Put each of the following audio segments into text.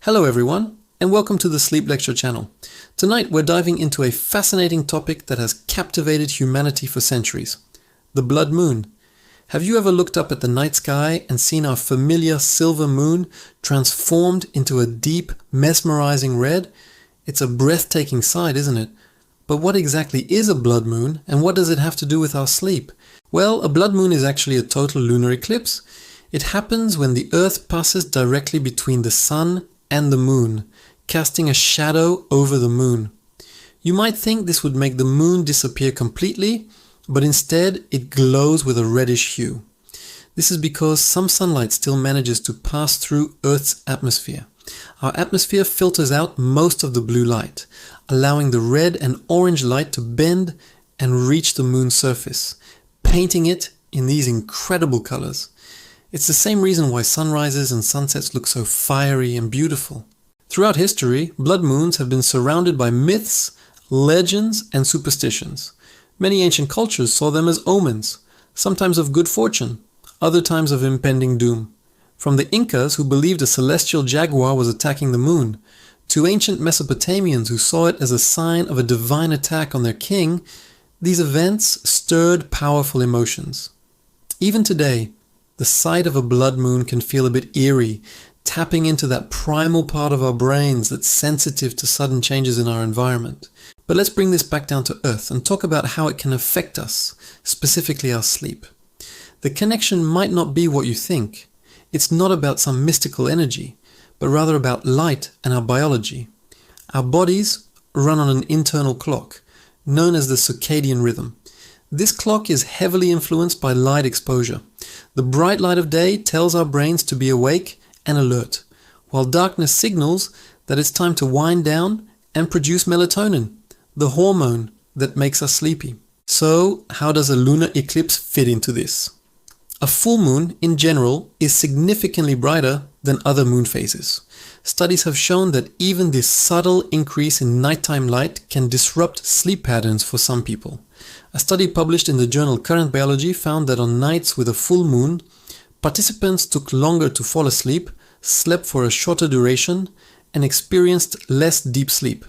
Hello everyone, and welcome to the Sleep Lecture channel. Tonight we're diving into a fascinating topic that has captivated humanity for centuries, the blood moon. Have you ever looked up at the night sky and seen our familiar silver moon transformed into a deep, mesmerizing red? It's a breathtaking sight, isn't it? But what exactly is a blood moon, and what does it have to do with our sleep? Well, a blood moon is actually a total lunar eclipse. It happens when the Earth passes directly between the sun and the moon, casting a shadow over the moon. You might think this would make the moon disappear completely, but instead it glows with a reddish hue. This is because some sunlight still manages to pass through Earth's atmosphere. Our atmosphere filters out most of the blue light, allowing the red and orange light to bend and reach the moon's surface, painting it in these incredible colors. It's the same reason why sunrises and sunsets look so fiery and beautiful. Throughout history, blood moons have been surrounded by myths, legends, and superstitions. Many ancient cultures saw them as omens, sometimes of good fortune, other times of impending doom. From the Incas, who believed a celestial jaguar was attacking the moon, to ancient Mesopotamians who saw it as a sign of a divine attack on their king, these events stirred powerful emotions. Even today, the sight of a blood moon can feel a bit eerie, tapping into that primal part of our brains that's sensitive to sudden changes in our environment. But let's bring this back down to earth and talk about how it can affect us, specifically our sleep. The connection might not be what you think. It's not about some mystical energy, but rather about light and our biology. Our bodies run on an internal clock, known as the circadian rhythm. This clock is heavily influenced by light exposure. The bright light of day tells our brains to be awake and alert, while darkness signals that it's time to wind down and produce melatonin, the hormone that makes us sleepy. So, how does a lunar eclipse fit into this? A full moon, in general, is significantly brighter than other moon phases. Studies have shown that even this subtle increase in nighttime light can disrupt sleep patterns for some people. A study published in the journal Current Biology found that on nights with a full moon, participants took longer to fall asleep, slept for a shorter duration, and experienced less deep sleep.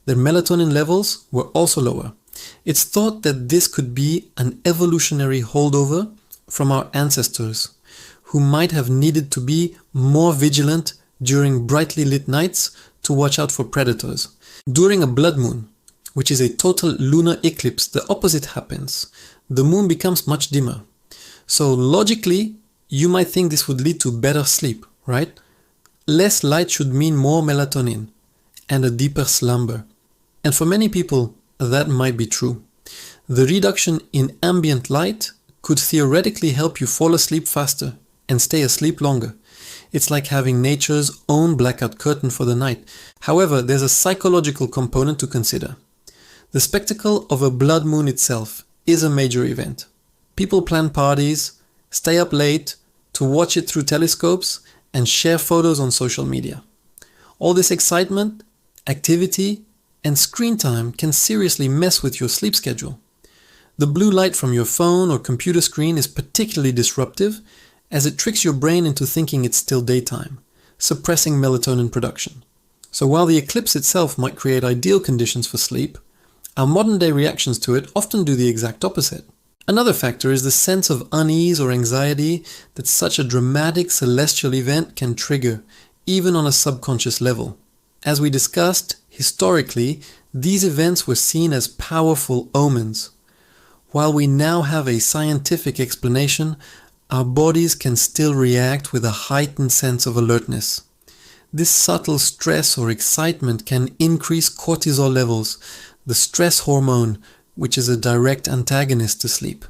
Their melatonin levels were also lower. It's thought that this could be an evolutionary holdover from our ancestors, who might have needed to be more vigilant during brightly lit nights to watch out for predators. During a blood moon, which is a total lunar eclipse, the opposite happens. The moon becomes much dimmer. So logically, you might think this would lead to better sleep, right? Less light should mean more melatonin and a deeper slumber. And for many people, that might be true. The reduction in ambient light could theoretically help you fall asleep faster and stay asleep longer. It's like having nature's own blackout curtain for the night. However, there's a psychological component to consider. The spectacle of a blood moon itself is a major event. People plan parties, stay up late to watch it through telescopes, and share photos on social media. All this excitement, activity, and screen time can seriously mess with your sleep schedule. The blue light from your phone or computer screen is particularly disruptive, as it tricks your brain into thinking it's still daytime, suppressing melatonin production. So while the eclipse itself might create ideal conditions for sleep, our modern-day reactions to it often do the exact opposite. Another factor is the sense of unease or anxiety that such a dramatic celestial event can trigger, even on a subconscious level. As we discussed, historically, these events were seen as powerful omens. While we now have a scientific explanation, our bodies can still react with a heightened sense of alertness. This subtle stress or excitement can increase cortisol levels, the stress hormone, which is a direct antagonist to sleep.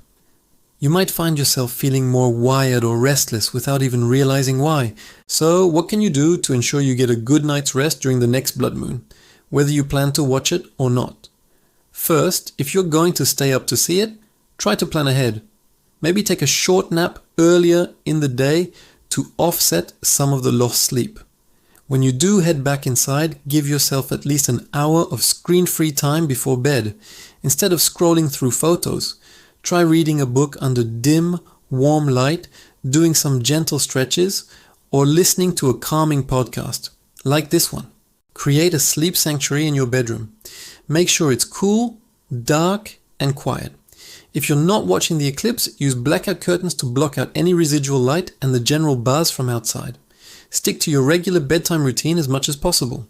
You might find yourself feeling more wired or restless without even realizing why. So, what can you do to ensure you get a good night's rest during the next blood moon, whether you plan to watch it or not? First, if you're going to stay up to see it, try to plan ahead. Maybe take a short nap earlier in the day to offset some of the lost sleep. When you do head back inside, give yourself at least an hour of screen-free time before bed. Instead of scrolling through photos, try reading a book under dim, warm light, doing some gentle stretches, or listening to a calming podcast. like this one. Create a sleep sanctuary in your bedroom. Make sure it's cool, dark, and quiet. If you're not watching the eclipse, use blackout curtains to block out any residual light and the general buzz from outside. Stick to your regular bedtime routine as much as possible.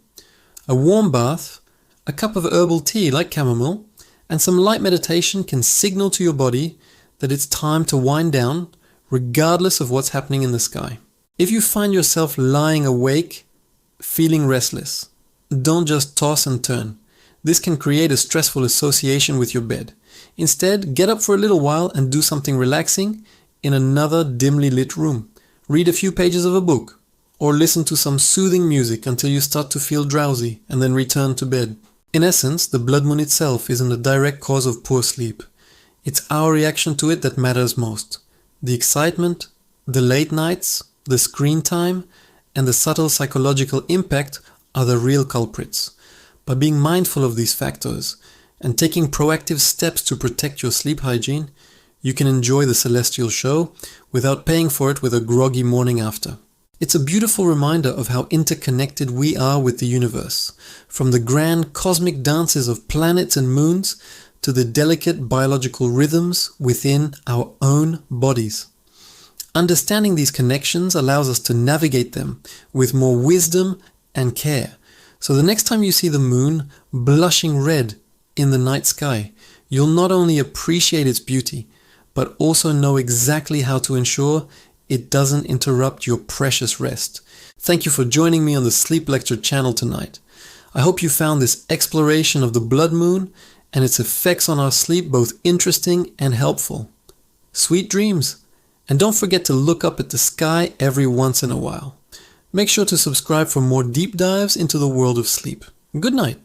A warm bath, a cup of herbal tea like chamomile, and some light meditation can signal to your body that it's time to wind down, regardless of what's happening in the sky. If you find yourself lying awake, feeling restless, don't just toss and turn. This can create a stressful association with your bed. Instead, get up for a little while and do something relaxing in another dimly lit room. Read a few pages of a book, or listen to some soothing music until you start to feel drowsy and then return to bed. In essence, the blood moon itself isn't a direct cause of poor sleep. It's our reaction to it that matters most. The excitement, the late nights, the screen time, and the subtle psychological impact are the real culprits. By being mindful of these factors and taking proactive steps to protect your sleep hygiene, you can enjoy the celestial show without paying for it with a groggy morning after. It's a beautiful reminder of how interconnected we are with the universe, from the grand cosmic dances of planets and moons to the delicate biological rhythms within our own bodies. Understanding these connections allows us to navigate them with more wisdom and care. So the next time you see the moon blushing red in the night sky, you'll not only appreciate its beauty, but also know exactly how to ensure it doesn't interrupt your precious rest. Thank you for joining me on the Sleep Lecture channel tonight. I hope you found this exploration of the blood moon and its effects on our sleep both interesting and helpful. Sweet dreams! And don't forget to look up at the sky every once in a while. Make sure to subscribe for more deep dives into the world of sleep. Good night.